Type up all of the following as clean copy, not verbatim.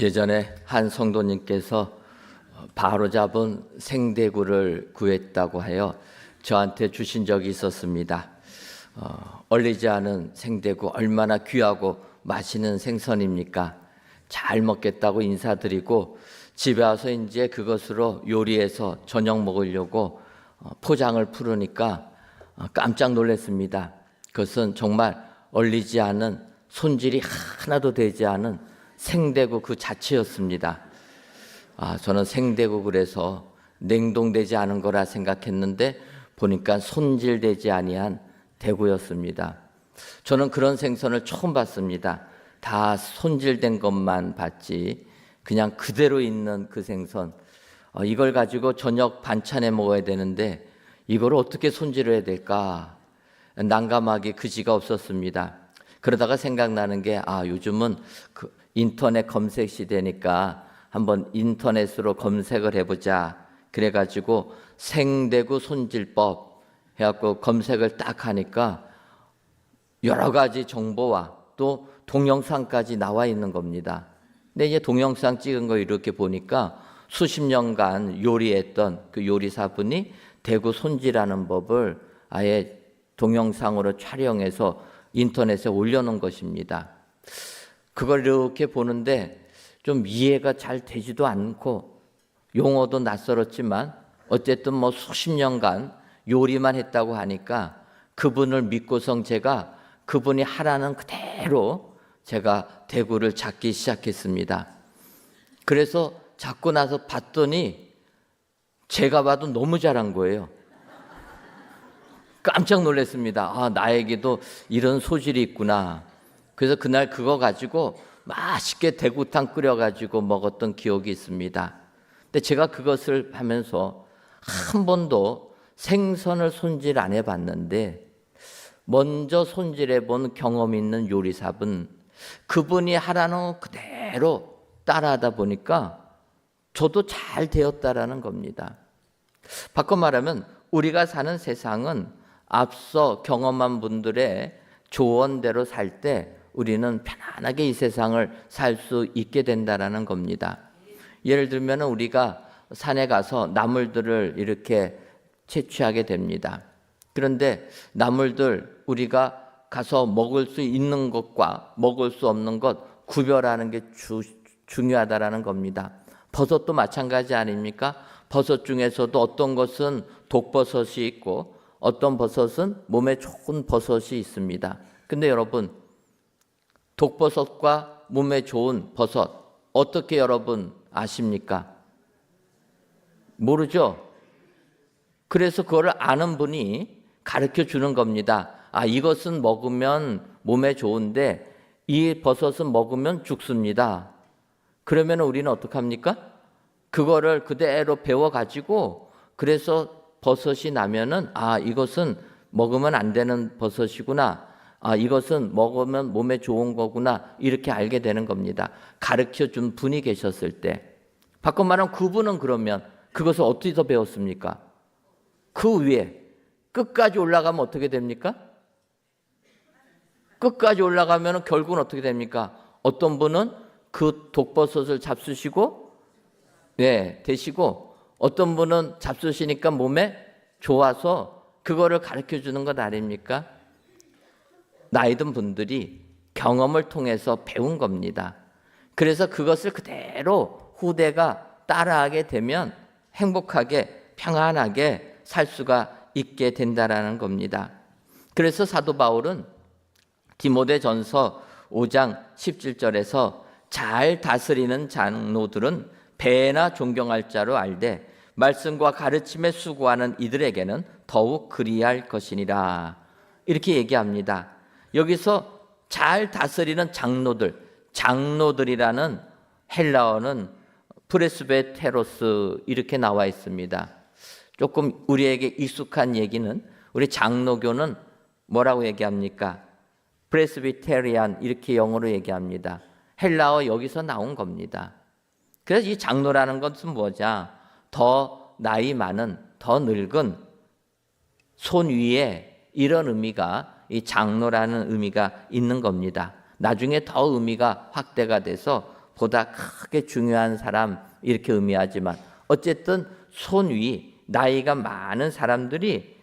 예전에 한 성도님께서 바로잡은 생대구를 구했다고 하여 저한테 주신 적이 있었습니다. 얼리지 않은 생대구 얼마나 귀하고 맛있는 생선입니까? 잘 먹겠다고 인사드리고 집에 와서 이제 그것으로 요리해서 저녁 먹으려고 포장을 풀으니까 깜짝 놀랐습니다. 그것은 정말 얼리지 않은 손질이 하나도 되지 않은 생대구 그 자체였습니다. 저는 생대구 그래서 냉동되지 않은 거라 생각했는데 보니까 손질되지 아니한 대구였습니다. 저는 그런 생선을 처음 봤습니다. 다 손질된 것만 봤지 그냥 그대로 있는 그 생선, 이걸 가지고 저녁 반찬에 먹어야 되는데 이걸 어떻게 손질을 해야 될까 난감하기 그지가 없었습니다. 그러다가 생각나는 게 요즘은 그 인터넷 검색 시대니까 한번 인터넷으로 검색을 해보자. 그래가지고 생대구 손질법 해갖고 검색을 딱 하니까 여러 가지 정보와 또 동영상까지 나와 있는 겁니다. 근데 이제 동영상 찍은 거 이렇게 보니까 수십 년간 요리했던 그 요리사분이 대구 손질하는 법을 아예 동영상으로 촬영해서 인터넷에 올려놓은 것입니다. 그걸 이렇게 보는데 좀 이해가 잘 되지도 않고 용어도 낯설었지만 어쨌든 뭐 수십 년간 요리만 했다고 하니까 그분을 믿고선 제가 그분이 하라는 그대로 제가 대구를 잡기 시작했습니다. 그래서 잡고 나서 봤더니 제가 봐도 너무 잘한 거예요. 깜짝 놀랐습니다. 나에게도 이런 소질이 있구나. 그래서 그날 그거 가지고 맛있게 대구탕 끓여가지고 먹었던 기억이 있습니다. 근데 제가 그것을 하면서 한 번도 생선을 손질 안 해봤는데 먼저 손질해 본 경험 있는 요리사분, 그분이 하라는 그대로 따라하다 보니까 저도 잘 되었다라는 겁니다. 바꿔 말하면 우리가 사는 세상은 앞서 경험한 분들의 조언대로 살 때 우리는 편안하게 이 세상을 살 수 있게 된다라는 겁니다. 예를 들면 우리가 산에 가서 나물들을 이렇게 채취하게 됩니다. 그런데 나물들 우리가 가서 먹을 수 있는 것과 먹을 수 없는 것 구별하는 게 중요하다라는 겁니다. 버섯도 마찬가지 아닙니까? 버섯 중에서도 어떤 것은 독버섯이 있고 어떤 버섯은 몸에 좋은 버섯이 있습니다. 근데 여러분, 독버섯과 몸에 좋은 버섯 어떻게 여러분 아십니까? 모르죠? 그래서 그걸 아는 분이 가르쳐 주는 겁니다. 이것은 먹으면 몸에 좋은데 이 버섯은 먹으면 죽습니다. 그러면 우리는 어떡합니까? 그거를 그대로 배워가지고 그래서 버섯이 나면은 이것은 먹으면 안 되는 버섯이구나. 이것은 먹으면 몸에 좋은 거구나. 이렇게 알게 되는 겁니다. 가르쳐 준 분이 계셨을 때. 바꿔 말하면 그분은 그러면 그것을 어디서 배웠습니까? 그 위에 끝까지 올라가면 어떻게 됩니까? 끝까지 올라가면 결국은 어떻게 됩니까? 어떤 분은 그 독버섯을 잡수시고 드시고 어떤 분은 잡수시니까 몸에 좋아서 그거를 가르쳐 주는 것 아닙니까? 나이 든 분들이 경험을 통해서 배운 겁니다. 그래서 그것을 그대로 후대가 따라하게 되면 행복하게 평안하게 살 수가 있게 된다라는 겁니다. 그래서 사도 바울은 디모데전서 5장 17절에서 잘 다스리는 장로들은 배나 존경할 자로 알되 말씀과 가르침에 수고하는 이들에게는 더욱 그리할 것이니라. 이렇게 얘기합니다. 여기서 잘 다스리는 장로들이라는 헬라어는 프레스베테로스 이렇게 나와 있습니다. 조금 우리에게 익숙한 얘기는 우리 장로교는 뭐라고 얘기합니까? 프레스비테리안 이렇게 영어로 얘기합니다. 헬라어 여기서 나온 겁니다. 그래서 이 장로라는 것은 뭐냐? 더 나이 많은, 더 늙은 손 위에 이런 의미가 이 장로라는 의미가 있는 겁니다. 나중에 더 의미가 확대가 돼서 보다 크게 중요한 사람 이렇게 의미하지만 어쨌든 손위 나이가 많은 사람들이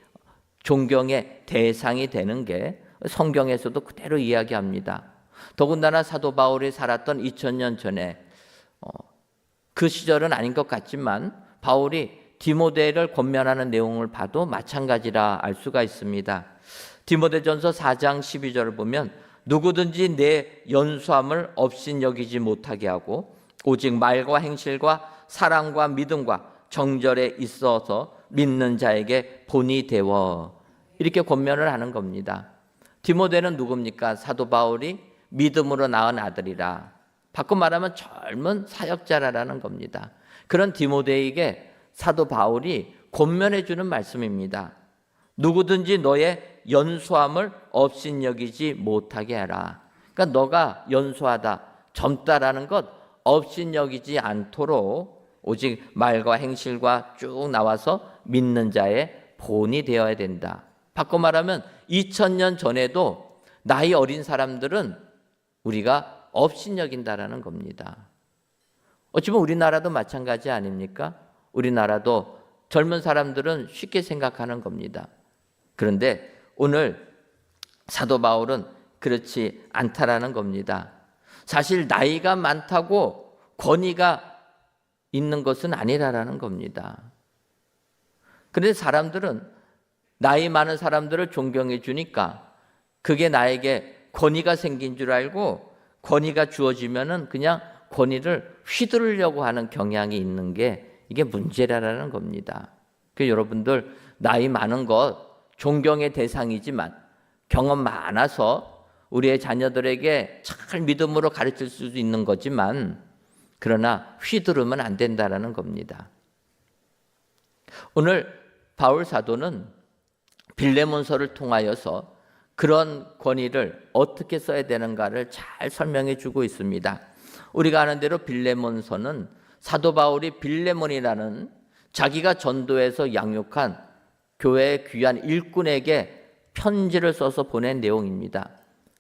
존경의 대상이 되는 게 성경에서도 그대로 이야기합니다. 더군다나 사도 바울이 살았던 2000년 전에 그 시절은 아닌 것 같지만 바울이 디모데를 권면하는 내용을 봐도 마찬가지라 알 수가 있습니다. 디모데전서 4장 12절을 보면 누구든지 내 연수함을 업신여기지 못하게 하고 오직 말과 행실과 사랑과 믿음과 정절에 있어서 믿는 자에게 본이 되어 이렇게 권면을 하는 겁니다. 디모데는 누굽니까? 사도 바울이 믿음으로 낳은 아들이라, 바꿔 말하면 젊은 사역자라는 겁니다. 그런 디모데에게 사도 바울이 권면해 주는 말씀입니다. 누구든지 너의 연소함을 업신여기지 못하게 하라. 그러니까 너가 연소하다, 젊다라는 것 업신여기지 않도록 오직 말과 행실과 쭉 나와서 믿는 자의 본이 되어야 된다. 바꿔 말하면 2000년 전에도 나이 어린 사람들은 우리가 업신여긴다라는 겁니다. 어찌 보면 우리나라도 마찬가지 아닙니까? 우리나라도 젊은 사람들은 쉽게 생각하는 겁니다. 그런데 오늘 사도 바울은 그렇지 않다라는 겁니다. 사실 나이가 많다고 권위가 있는 것은 아니라는 겁니다. 그런데 사람들은 나이 많은 사람들을 존경해 주니까 그게 나에게 권위가 생긴 줄 알고 권위가 주어지면은 그냥 권위를 휘두르려고 하는 경향이 있는 게 이게 문제라는 겁니다. 그래서 여러분들 나이 많은 것 존경의 대상이지만 경험 많아서 우리의 자녀들에게 잘 믿음으로 가르칠 수도 있는 거지만 그러나 휘두르면 안 된다라는 겁니다. 오늘 바울 사도는 빌레몬서를 통하여서 그런 권위를 어떻게 써야 되는가를 잘 설명해 주고 있습니다. 우리가 아는 대로 빌레몬서는 사도 바울이 빌레몬이라는 자기가 전도해서 양육한 교회의 귀한 일꾼에게 편지를 써서 보낸 내용입니다.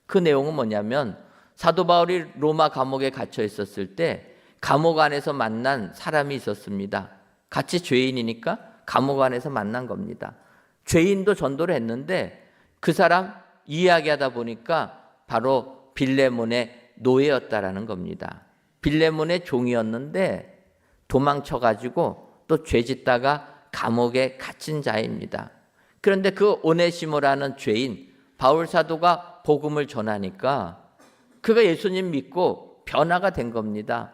그 내용은 뭐냐면 사도 바울이 로마 감옥에 갇혀 있었을 때 감옥 안에서 만난 사람이 있었습니다. 같이 죄인이니까 감옥 안에서 만난 겁니다. 죄인도 전도를 했는데 그 사람 이야기하다 보니까 바로 빌레몬의 노예였다라는 겁니다. 빌레몬의 종이었는데 도망쳐가지고 또 죄짓다가 감옥에 갇힌 자입니다. 그런데 그 오네시모라는 죄인 바울 사도가 복음을 전하니까 그가 예수님 믿고 변화가 된 겁니다.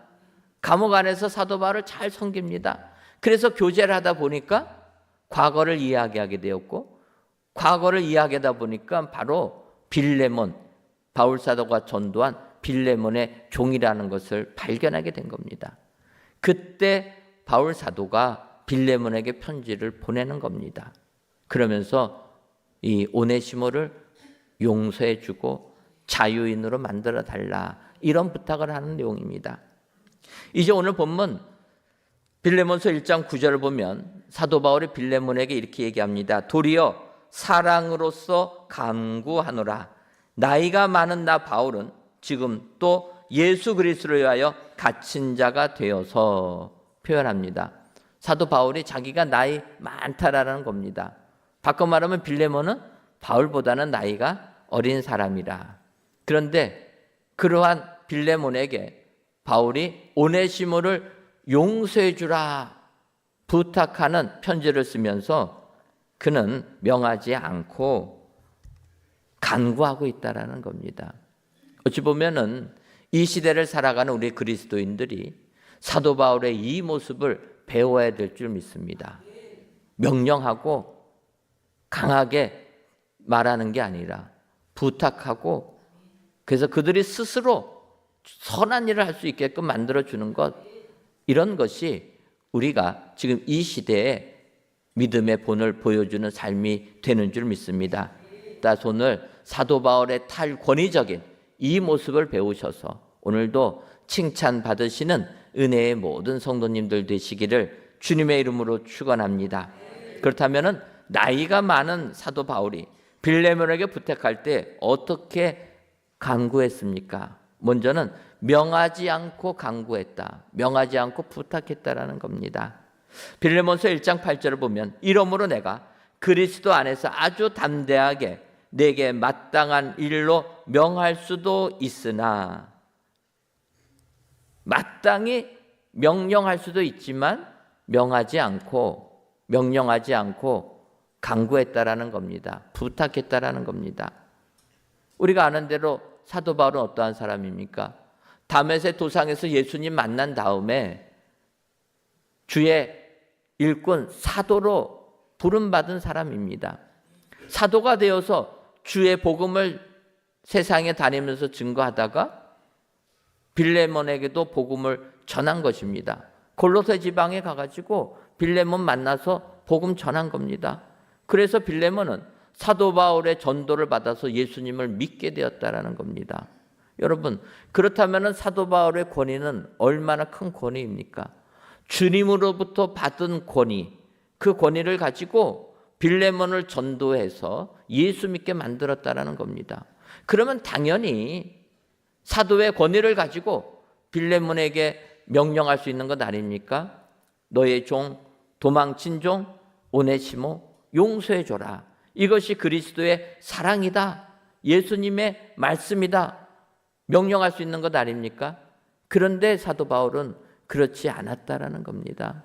감옥 안에서 사도 바울을 잘 섬깁니다. 그래서 교제를 하다 보니까 과거를 이야기하게 되었고 과거를 이야기하다 보니까 바로 빌레몬, 바울 사도가 전도한 빌레몬의 종이라는 것을 발견하게 된 겁니다. 그때 바울 사도가 빌레몬에게 편지를 보내는 겁니다. 그러면서 이 오네시모를 용서해 주고 자유인으로 만들어 달라 이런 부탁을 하는 내용입니다. 이제 오늘 본문 빌레몬서 1장 9절을 보면 사도 바울이 빌레몬에게 이렇게 얘기합니다. 도리어 사랑으로서 간구하노라. 나이가 많은 나 바울은 지금 또 예수 그리스도를 위하여 갇힌 자가 되어서 표현합니다. 사도 바울이 자기가 나이 많다라는 겁니다. 바꿔 말하면 빌레몬은 바울보다는 나이가 어린 사람이라. 그런데 그러한 빌레몬에게 바울이 오네시모를 용서해 주라 부탁하는 편지를 쓰면서 그는 명하지 않고 간구하고 있다라는 겁니다. 어찌 보면은 이 시대를 살아가는 우리 그리스도인들이 사도 바울의 이 모습을 배워야 될 줄 믿습니다. 명령하고 강하게 말하는 게 아니라 부탁하고 그래서 그들이 스스로 선한 일을 할 수 있게끔 만들어주는 것, 이런 것이 우리가 지금 이 시대에 믿음의 본을 보여주는 삶이 되는 줄 믿습니다. 따라서 오늘 사도 바울의 탈권위적인 이 모습을 배우셔서 오늘도 칭찬받으시는 은혜의 모든 성도님들 되시기를 주님의 이름으로 축원합니다. 그렇다면 나이가 많은 사도 바울이 빌레몬에게 부탁할 때 어떻게 간구했습니까? 먼저는 명하지 않고 강구했다. 명하지 않고 부탁했다라는 겁니다. 빌레몬서 1장 8절을 보면 이러므로 내가 그리스도 안에서 아주 담대하게 내게 마땅한 일로 명할 수도 있으나, 마땅히 명령할 수도 있지만 명령하지 않고 강구했다라는 겁니다. 부탁했다라는 겁니다. 우리가 아는 대로 사도 바울은 어떠한 사람입니까? 다메섹 도상에서 예수님 만난 다음에 주의 일꾼 사도로 부름받은 사람입니다. 사도가 되어서 주의 복음을 세상에 다니면서 증거하다가 빌레몬에게도 복음을 전한 것입니다. 골로새 지방에 가가지고 빌레몬 만나서 복음 전한 겁니다. 그래서 빌레몬은 사도 바울의 전도를 받아서 예수님을 믿게 되었다라는 겁니다. 여러분, 그렇다면 사도 바울의 권위는 얼마나 큰 권위입니까? 주님으로부터 받은 권위, 그 권위를 가지고 빌레몬을 전도해서 예수 믿게 만들었다라는 겁니다. 그러면 당연히 사도의 권위를 가지고 빌레몬에게 명령할 수 있는 것 아닙니까? 너의 종, 도망친 종 오네시모 용서해줘라. 이것이 그리스도의 사랑이다. 예수님의 말씀이다. 명령할 수 있는 것 아닙니까? 그런데 사도 바울은 그렇지 않았다라는 겁니다.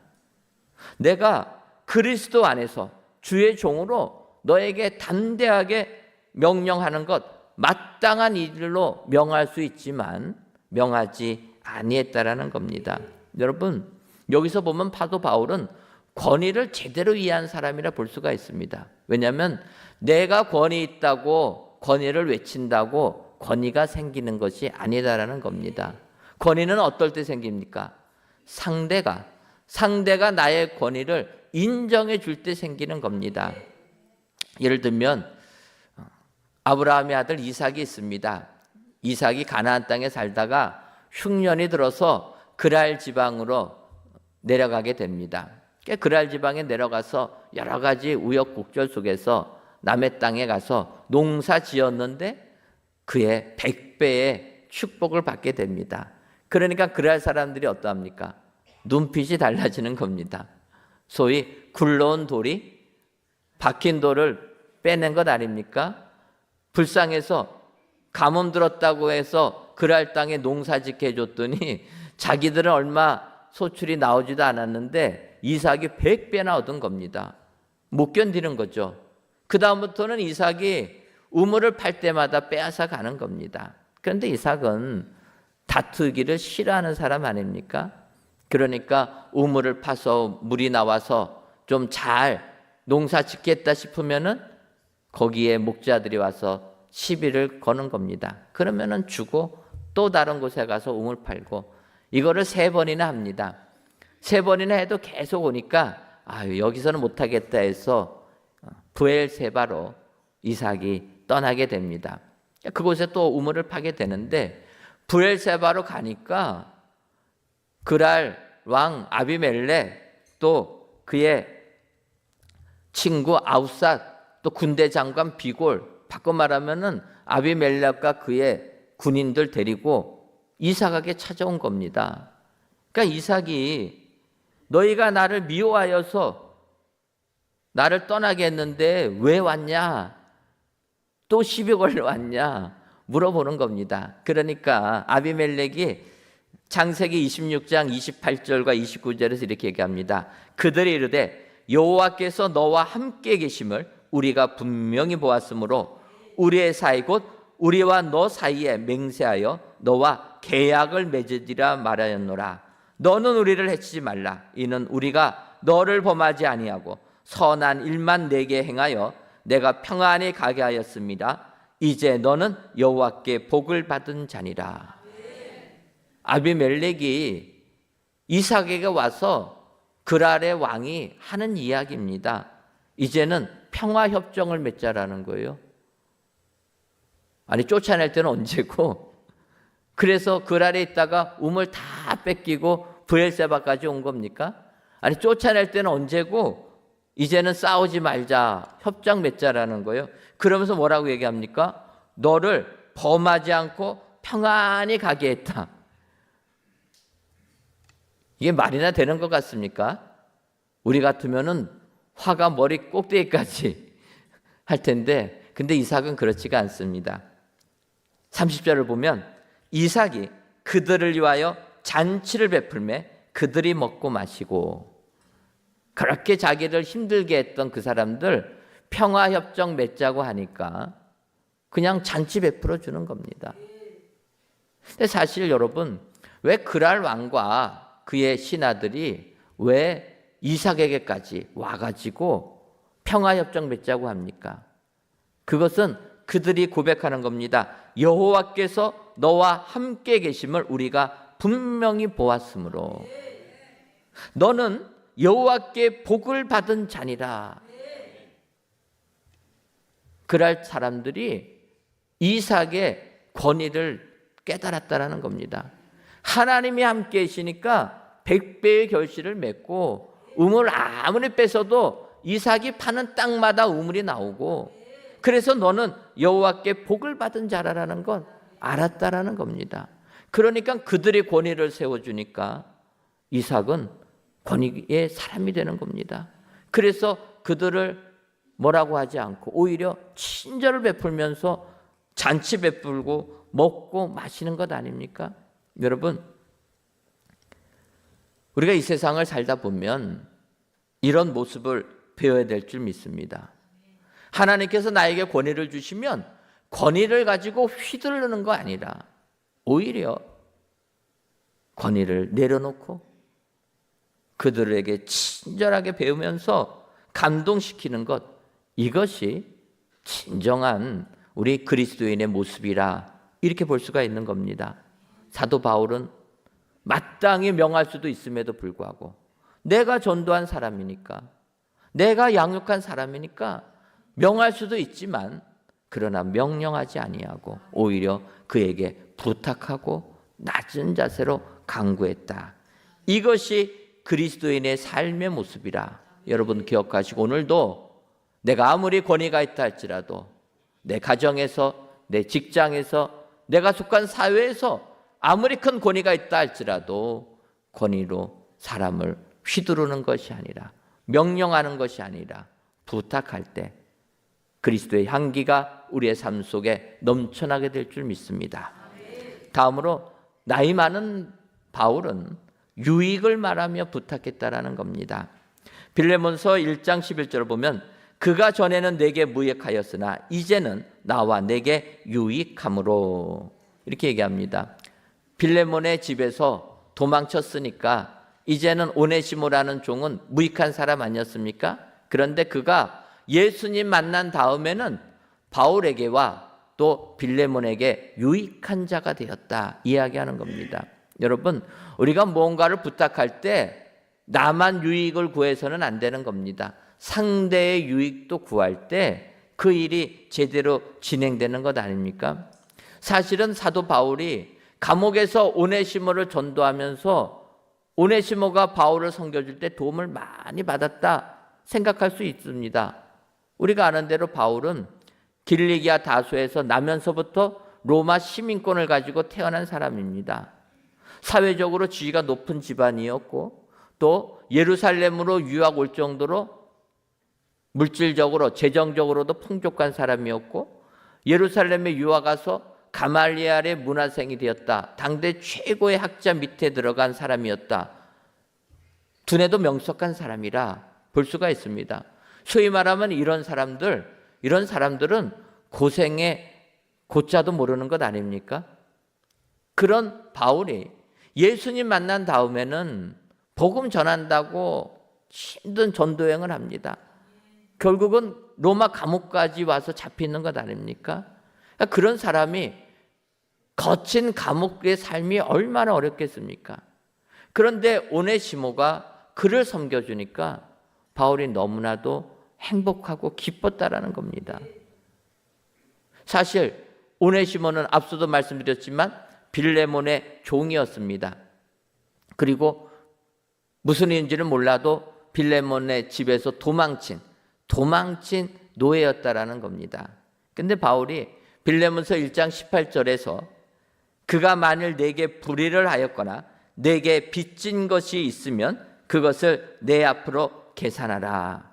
내가 그리스도 안에서 주의 종으로 너에게 담대하게 명령하는 것, 마땅한 일로 명할 수 있지만 명하지 아니했다라는 겁니다. 여러분, 여기서 보면 사도 바울은 권위를 제대로 이해한 사람이라 볼 수가 있습니다. 왜냐하면 내가 권위 있다고 권위를 외친다고 권위가 생기는 것이 아니다라는 겁니다. 권위는 어떨 때 생깁니까? 상대가 나의 권위를 인정해 줄 때 생기는 겁니다. 예를 들면 아브라함의 아들 이삭이 있습니다. 이삭이 가나안 땅에 살다가 흉년이 들어서 그랄 지방으로 내려가게 됩니다. 그랄 지방에 내려가서 여러 가지 우여곡절 속에서 남의 땅에 가서 농사 지었는데 그의 100배의 축복을 받게 됩니다. 그러니까 그랄 사람들이 어떠합니까? 눈빛이 달라지는 겁니다. 소위 굴러온 돌이 박힌 돌을 빼낸 것 아닙니까? 불쌍해서 가뭄 들었다고 해서 그랄 땅에 농사 짓게 해줬더니 자기들은 얼마 소출이 나오지도 않았는데 이삭이 100배나 얻은 겁니다. 못 견디는 거죠. 그 다음부터는 이삭이 우물을 팔 때마다 빼앗아 가는 겁니다. 그런데 이삭은 다투기를 싫어하는 사람 아닙니까? 그러니까 우물을 파서 물이 나와서 좀 잘 농사 짓겠다 싶으면은 거기에 목자들이 와서 시비를 거는 겁니다. 그러면은 주고 또 다른 곳에 가서 우물 팔고 이거를 3번이나 합니다. 3번이나 해도 계속 오니까 여기서는 못하겠다 해서 브엘세바로 이삭이 떠나게 됩니다. 그곳에 또 우물을 파게 되는데 브엘세바로 가니까 그랄 왕 아비멜렉 또 그의 친구 아우삿 또 군대 장관 비골, 바꿔 말하면은 아비멜렉과 그의 군인들 데리고 이삭에게 찾아온 겁니다. 그러니까 이삭이 너희가 나를 미워하여서 나를 떠나게 했는데 왜 왔냐? 또 시비 걸러 왔냐? 물어보는 겁니다. 그러니까 아비멜렉이 창세기 26장 28절과 29절에서 이렇게 얘기합니다. 그들이 이르되 여호와께서 너와 함께 계심을 우리가 분명히 보았으므로 우리의 사이 곧 우리와 너 사이에 맹세하여 너와 계약을 맺으리라 말하였노라. 너는 우리를 해치지 말라. 이는 우리가 너를 범하지 아니하고 선한 일만 내게 행하여 내가 평안히 가게 하였습니다. 이제 너는 여호와께 복을 받은 자니라. 아비멜렉이 이삭에게 와서 그랄의 왕이 하는 이야기입니다. 이제는 평화협정을 맺자라는 거예요. 아니 쫓아낼 때는 언제고, 그래서 그랄에 있다가 우물 다 뺏기고 브엘세바까지 온 겁니까? 아니 쫓아낼 때는 언제고 이제는 싸우지 말자, 협정 맺자라는 거예요. 그러면서 뭐라고 얘기합니까? 너를 범하지 않고 평안히 가게 했다. 이게 말이나 되는 것 같습니까? 우리 같으면은 화가 머리 꼭대기까지 할 텐데, 근데 이삭은 그렇지가 않습니다. 30절을 보면 이삭이 그들을 위하여 잔치를 베풀매 그들이 먹고 마시고, 그렇게 자기를 힘들게 했던 그 사람들 평화협정 맺자고 하니까 그냥 잔치 베풀어 주는 겁니다. 근데 사실 여러분, 왜 그랄 왕과 그의 신하들이 왜 이삭에게까지 와가지고 평화협정 맺자고 합니까? 그것은 그들이 고백하는 겁니다. 여호와께서 너와 함께 계심을 우리가 분명히 보았으므로 너는 여호와께 복을 받은 자니라. 그랄 사람들이 이삭의 권위를 깨달았다라는 겁니다. 하나님이 함께 계시니까 100배의 결실을 맺고, 우물 아무리 뺏어도 이삭이 파는 땅마다 우물이 나오고, 그래서 너는 여호와께 복을 받은 자라는 건 알았다라는 겁니다. 그러니까 그들의 권위를 세워주니까 이삭은 권위의 사람이 되는 겁니다. 그래서 그들을 뭐라고 하지 않고 오히려 친절을 베풀면서 잔치 베풀고 먹고 마시는 것 아닙니까? 여러분, 우리가 이 세상을 살다 보면 이런 모습을 배워야 될 줄 믿습니다. 하나님께서 나에게 권위를 주시면 권위를 가지고 휘두르는 거 아니라 오히려 권위를 내려놓고 그들에게 친절하게 배우면서 감동시키는 것, 이것이 진정한 우리 그리스도인의 모습이라 이렇게 볼 수가 있는 겁니다. 사도 바울은 마땅히 명할 수도 있음에도 불구하고 내가 전도한 사람이니까, 내가 양육한 사람이니까 명할 수도 있지만 그러나 명령하지 아니하고 오히려 그에게 부탁하고 낮은 자세로 간구했다. 이것이 그리스도인의 삶의 모습이라 여러분 기억하시고, 오늘도 내가 아무리 권위가 있다 할지라도 내 가정에서, 내 직장에서, 내가 속한 사회에서 아무리 큰 권위가 있다 할지라도 권위로 사람을 휘두르는 것이 아니라, 명령하는 것이 아니라 부탁할 때 그리스도의 향기가 우리의 삶 속에 넘쳐나게 될 줄 믿습니다. 다음으로 나이 많은 바울은 유익을 말하며 부탁했다라는 겁니다. 빌레몬서 1장 11절을 보면 그가 전에는 내게 무익하였으나 이제는 나와 내게 유익함으로, 이렇게 얘기합니다. 빌레몬의 집에서 도망쳤으니까 이제는 오네시모라는 종은 무익한 사람 아니었습니까? 그런데 그가 예수님 만난 다음에는 바울에게와 또 빌레몬에게 유익한 자가 되었다 이야기하는 겁니다. 여러분, 우리가 뭔가를 부탁할 때 나만 유익을 구해서는 안 되는 겁니다. 상대의 유익도 구할 때 그 일이 제대로 진행되는 것 아닙니까? 사실은 사도 바울이 감옥에서 오네시모를 전도하면서 오네시모가 바울을 섬겨줄 때 도움을 많이 받았다 생각할 수 있습니다. 우리가 아는 대로 바울은 길리기아 다소에서 나면서부터 로마 시민권을 가지고 태어난 사람입니다. 사회적으로 지위가 높은 집안이었고 또 예루살렘으로 유학 올 정도로 물질적으로 재정적으로도 풍족한 사람이었고, 예루살렘에 유학 가서 가말리엘의 문화생이 되었다. 당대 최고의 학자 밑에 들어간 사람이었다. 두뇌도 명석한 사람이라 볼 수가 있습니다. 소위 말하면 이런 사람들은 고생의 고자도 모르는 것 아닙니까? 그런 바울이 예수님 만난 다음에는 복음 전한다고 힘든 전도여행을 합니다. 결국은 로마 감옥까지 와서 잡히는 것 아닙니까? 그러니까 그런 사람이 거친 감옥의 삶이 얼마나 어렵겠습니까? 그런데 오네시모가 그를 섬겨주니까 바울이 너무나도 행복하고 기뻤다라는 겁니다. 사실 오네시모는 앞서도 말씀드렸지만 빌레몬의 종이었습니다. 그리고 무슨 일인지는 몰라도 빌레몬의 집에서 도망친 노예였다라는 겁니다. 근데 바울이 빌레몬서 1장 18절에서 그가 만일 내게 불의를 하였거나 내게 빚진 것이 있으면 그것을 내 앞으로 계산하라.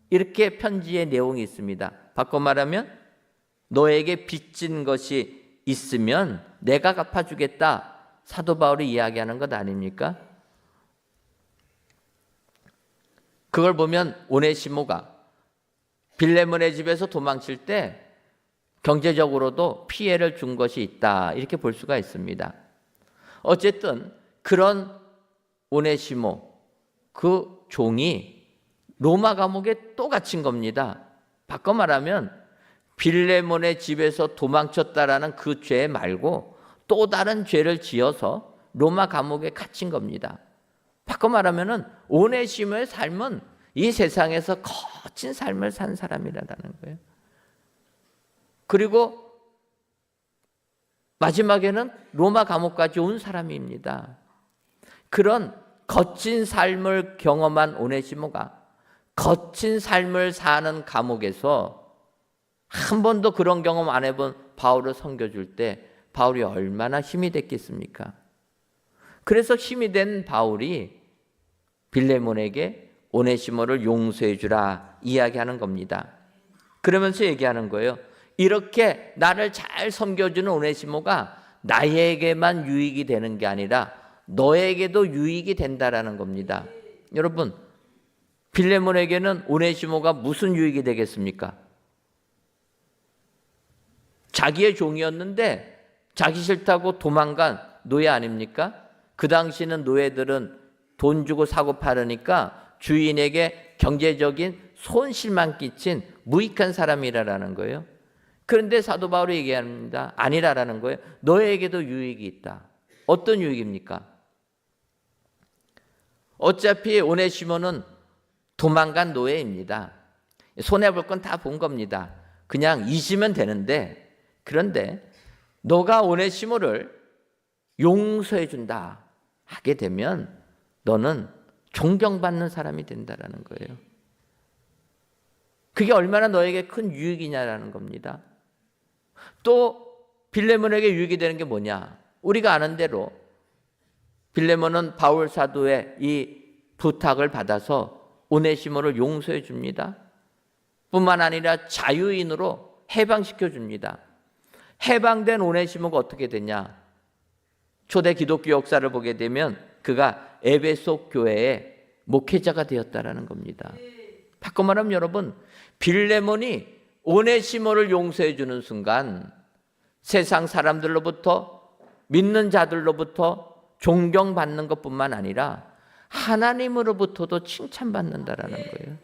이렇게 편지의 내용이 있습니다. 바꿔 말하면 너에게 빚진 것이 있으면 내가 갚아주겠다. 사도 바울이 이야기하는 것 아닙니까? 그걸 보면 오네시모가 빌레몬의 집에서 도망칠 때 경제적으로도 피해를 준 것이 있다. 이렇게 볼 수가 있습니다. 어쨌든 그런 오네시모, 그 종이 로마 감옥에 또 갇힌 겁니다. 바꿔 말하면 빌레몬의 집에서 도망쳤다라는 그 죄 말고 또 다른 죄를 지어서 로마 감옥에 갇힌 겁니다. 바꿔 말하면 오네시모의 삶은 이 세상에서 거친 삶을 산 사람이라는 거예요. 그리고 마지막에는 로마 감옥까지 온 사람입니다. 그런 거친 삶을 경험한 오네시모가 거친 삶을 사는 감옥에서 한 번도 그런 경험 안 해본 바울을 섬겨줄 때 바울이 얼마나 힘이 됐겠습니까? 그래서 힘이 된 바울이 빌레몬에게 오네시모를 용서해 주라 이야기하는 겁니다. 그러면서 얘기하는 거예요. 이렇게 나를 잘 섬겨주는 오네시모가 나에게만 유익이 되는 게 아니라 너에게도 유익이 된다라는 겁니다. 여러분, 빌레몬에게는 오네시모가 무슨 유익이 되겠습니까? 자기의 종이었는데 자기 싫다고 도망간 노예 아닙니까? 그 당시는 노예들은 돈 주고 사고 파르니까 주인에게 경제적인 손실만 끼친 무익한 사람이라는 거예요. 그런데 사도 바울이 얘기합니다. 아니라라는 거예요. 너에게도 유익이 있다. 어떤 유익입니까? 어차피 오네시모는 도망간 노예입니다. 손해볼 건 다 본 겁니다. 그냥 잊으면 되는데, 그런데 너가 오네시모를 용서해 준다 하게 되면 너는 존경받는 사람이 된다라는 거예요. 그게 얼마나 너에게 큰 유익이냐라는 겁니다. 또 빌레몬에게 유익이 되는 게 뭐냐? 우리가 아는 대로 빌레몬은 바울 사도의 이 부탁을 받아서 오네시모를 용서해 줍니다. 뿐만 아니라 자유인으로 해방시켜 줍니다. 해방된 오네시모가 어떻게 되냐? 초대 기독교 역사를 보게 되면 그가 에베소 교회의 목회자가 되었다라는 겁니다. 바꿔 말하면 여러분, 빌레몬이 오네시모를 용서해 주는 순간 세상 사람들로부터, 믿는 자들로부터 존경받는 것뿐만 아니라 하나님으로부터도 칭찬받는다라는 거예요.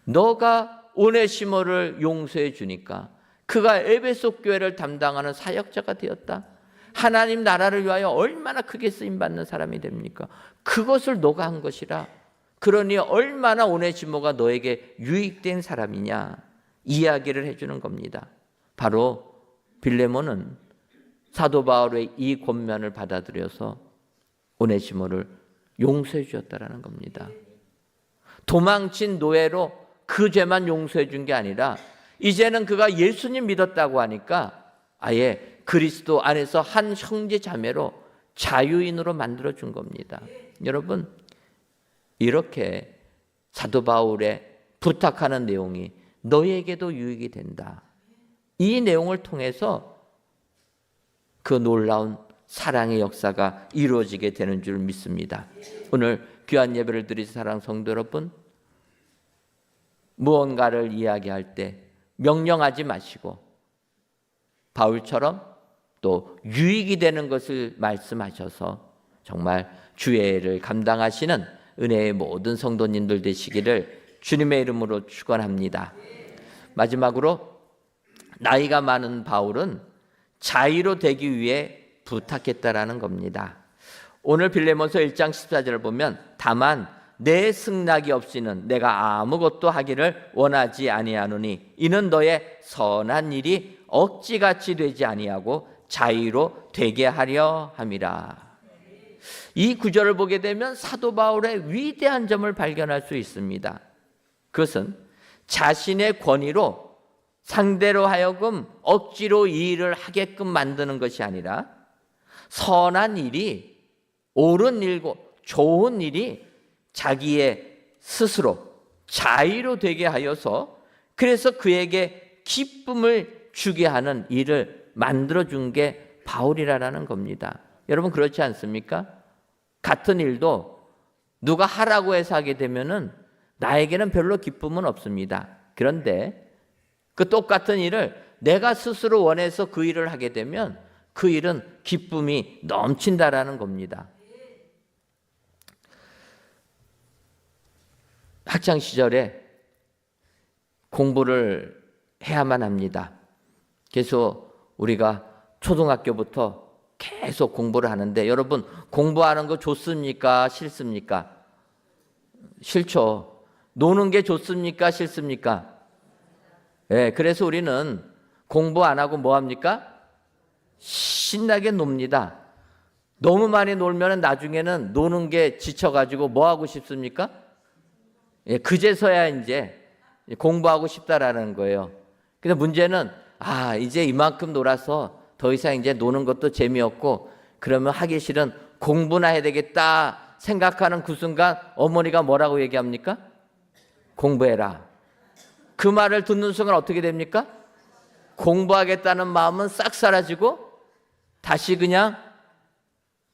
너가 오네시모를 용서해 주니까 그가 에베소 교회를 담당하는 사역자가 되었다. 하나님 나라를 위하여 얼마나 크게 쓰임받는 사람이 됩니까? 그것을 너가 한 것이라. 그러니 얼마나 오네시모가 너에게 유익된 사람이냐 이야기를 해주는 겁니다. 바로 빌레몬은 사도 바울의 이 권면을 받아들여서 오네시모를 용서해 주었다라는 겁니다. 도망친 노예로 그 죄만 용서해 준 게 아니라 이제는 그가 예수님 믿었다고 하니까 아예 그리스도 안에서 한 형제 자매로 자유인으로 만들어 준 겁니다. 여러분, 이렇게 사도 바울의 부탁하는 내용이 너에게도 유익이 된다. 이 내용을 통해서 그 놀라운 사랑의 역사가 이루어지게 되는 줄 믿습니다. 오늘 귀한 예배를 드리는 사랑 성도 여러분, 무언가를 이야기할 때 명령하지 마시고 바울처럼 또 유익이 되는 것을 말씀하셔서 정말 주의를 감당하시는 은혜의 모든 성도님들 되시기를 주님의 이름으로 축원합니다. 마지막으로 나이가 많은 바울은 자의로 되기 위해 부탁했다라는 겁니다. 오늘 빌레몬서 1장 14절을 보면 다만 내 승낙이 없이는 내가 아무것도 하기를 원하지 아니하노니 이는 너의 선한 일이 억지같이 되지 아니하고 자의로 되게 하려 함이라. 이 구절을 보게 되면 사도 바울의 위대한 점을 발견할 수 있습니다. 그것은 자신의 권위로 상대로 하여금 억지로 이 일을 하게끔 만드는 것이 아니라 선한 일이 옳은 일고 좋은 일이 자기의 스스로 자의로 되게 하여서 그래서 그에게 기쁨을 주게 하는 일을 만들어준 게 바울이라는 겁니다. 여러분 그렇지 않습니까? 같은 일도 누가 하라고 해서 하게 되면은 나에게는 별로 기쁨은 없습니다. 그런데 그 똑같은 일을 내가 스스로 원해서 그 일을 하게 되면 그 일은 기쁨이 넘친다라는 겁니다. 학창 시절에 공부를 해야만 합니다. 그래서 우리가 초등학교부터 계속 공부를 하는데 여러분 공부하는 거 좋습니까? 싫습니까? 싫죠. 노는 게 좋습니까? 싫습니까? 네, 그래서 우리는 공부 안 하고 뭐 합니까? 신나게 놉니다. 너무 많이 놀면 나중에는 노는 게 지쳐가지고 뭐 하고 싶습니까? 예, 그제서야 이제 공부하고 싶다라는 거예요. 근데 문제는 이제 이만큼 놀아서 더 이상 이제 노는 것도 재미없고 그러면 하기 싫은 공부나 해야 되겠다 생각하는 그 순간 어머니가 뭐라고 얘기합니까? 공부해라. 그 말을 듣는 순간 어떻게 됩니까? 공부하겠다는 마음은 싹 사라지고 다시 그냥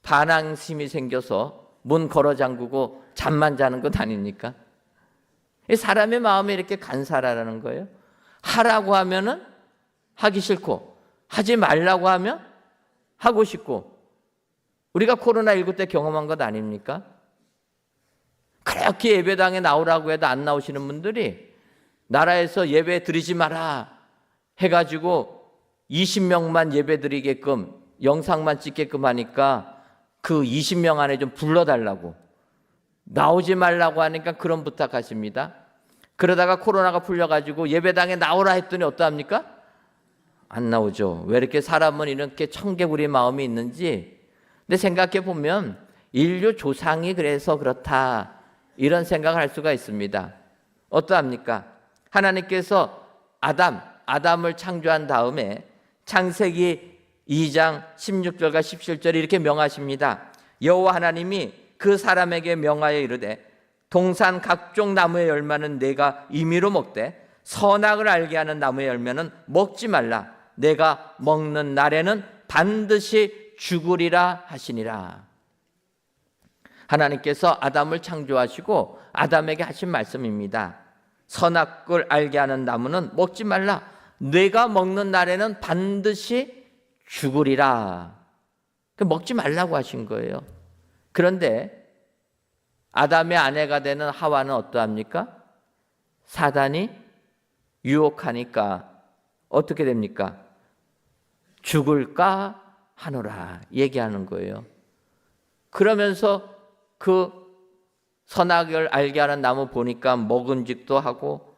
반항심이 생겨서 문 걸어 잠그고 잠만 자는 것 아닙니까? 사람의 마음이 이렇게 간사라는 거예요. 하라고 하면은 하기 싫고 하지 말라고 하면 하고 싶고 우리가 코로나19 때 경험한 것 아닙니까? 그렇게 예배당에 나오라고 해도 안 나오시는 분들이 나라에서 예배 드리지 마라 해가지고 20명만 예배 드리게끔 영상만 찍게끔 하니까 그 20명 안에 좀 불러달라고 나오지 말라고 하니까 그런 부탁하십니다. 그러다가 코로나가 풀려가지고 예배당에 나오라 했더니 어떠합니까? 안 나오죠. 왜 이렇게 사람은 이렇게 청개구리 마음이 있는지. 근데 생각해 보면 인류 조상이 그래서 그렇다 이런 생각을 할 수가 있습니다. 어떠합니까? 하나님께서 아담을 창조한 다음에 창세기 2장 16절과 17절에 이렇게 명하십니다. 여호와 하나님이 그 사람에게 명하여 이르되 동산 각종 나무의 열매는 내가 임의로 먹되 선악을 알게 하는 나무의 열매는 먹지 말라. 내가 먹는 날에는 반드시 죽으리라 하시니라. 하나님께서 아담을 창조하시고 아담에게 하신 말씀입니다. 선악을 알게 하는 나무는 먹지 말라. 내가 먹는 날에는 반드시 죽으리라. 먹지 말라고 하신 거예요. 그런데 아담의 아내가 되는 하와는 어떠합니까? 사단이 유혹하니까 어떻게 됩니까? 죽을까 하노라 얘기하는 거예요. 그러면서 그 선악을 알게 하는 나무 보니까 먹음직도 하고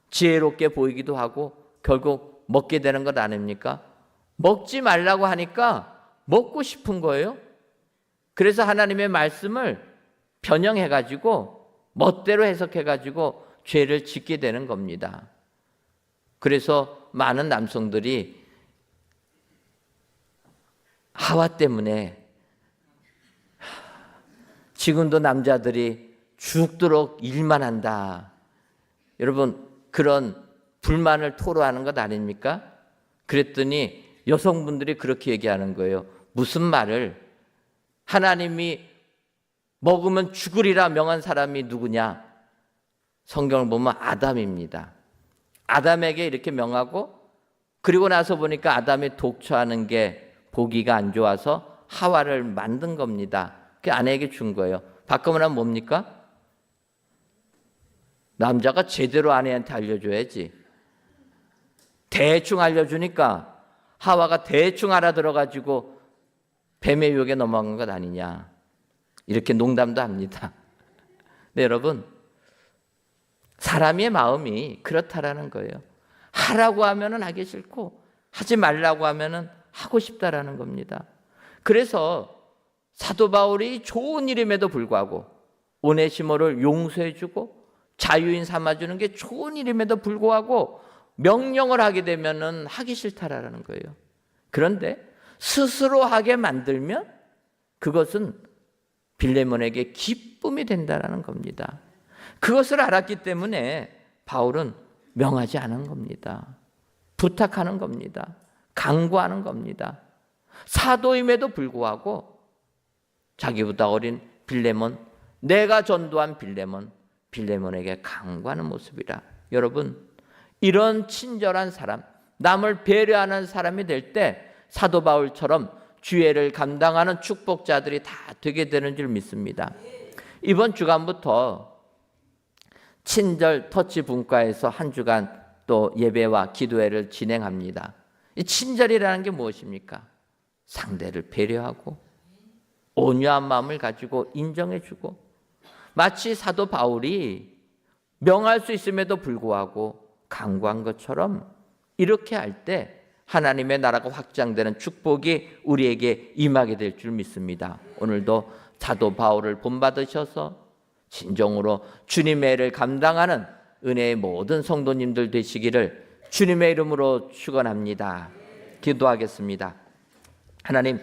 지혜롭게 보이기도 하고 결국 먹게 되는 것 아닙니까? 먹지 말라고 하니까 먹고 싶은 거예요. 그래서 하나님의 말씀을 변형해가지고 멋대로 해석해가지고 죄를 짓게 되는 겁니다. 그래서 많은 남성들이 하와 때문에 지금도 남자들이 죽도록 일만 한다. 여러분 그런 불만을 토로하는 것 아닙니까? 그랬더니 여성분들이 그렇게 얘기하는 거예요. 무슨 말을 하나님이 먹으면 죽으리라 명한 사람이 누구냐? 성경을 보면 아담입니다. 아담에게 이렇게 명하고 그리고 나서 보니까 아담이 독초하는 게 보기가 안 좋아서 하와를 만든 겁니다. 그 아내에게 준 거예요. 바꾸면 하면 뭡니까? 남자가 제대로 아내한테 알려줘야지. 대충 알려주니까 하와가 대충 알아들어가지고 뱀의 유혹에 넘어간 것 아니냐. 이렇게 농담도 합니다. 네, 여러분 사람의 마음이 그렇다라는 거예요. 하라고 하면은 하기 싫고 하지 말라고 하면은 하고 싶다라는 겁니다. 그래서 사도 바울이 좋은 일임에도 불구하고 오네시모를 용서해주고 자유인 삼아주는 게 좋은 일임에도 불구하고 명령을 하게 되면은 하기 싫다라는 거예요. 그런데 스스로 하게 만들면 그것은 빌레몬에게 기쁨이 된다라는 겁니다. 그것을 알았기 때문에 바울은 명하지 않은 겁니다. 부탁하는 겁니다. 강구하는 겁니다. 사도임에도 불구하고 자기보다 어린 빌레몬, 내가 전도한 빌레몬에게 강구하는 모습이라. 여러분, 이런 친절한 사람, 남을 배려하는 사람이 될 때 사도 바울처럼 주애를 감당하는 축복자들이 다 되게 되는 줄 믿습니다. 이번 주간부터 친절 터치 분과에서 한 주간 또 예배와 기도회를 진행합니다. 이 친절이라는 게 무엇입니까? 상대를 배려하고 온유한 마음을 가지고 인정해주고, 마치 사도 바울이 명할 수 있음에도 불구하고 강구한 것처럼 이렇게 할 때 하나님의 나라가 확장되는 축복이 우리에게 임하게 될 줄 믿습니다. 오늘도 사도 바울을 본받으셔서 진정으로 주님의 일을 감당하는 은혜의 모든 성도님들 되시기를 주님의 이름으로 축원합니다. 기도하겠습니다. 하나님,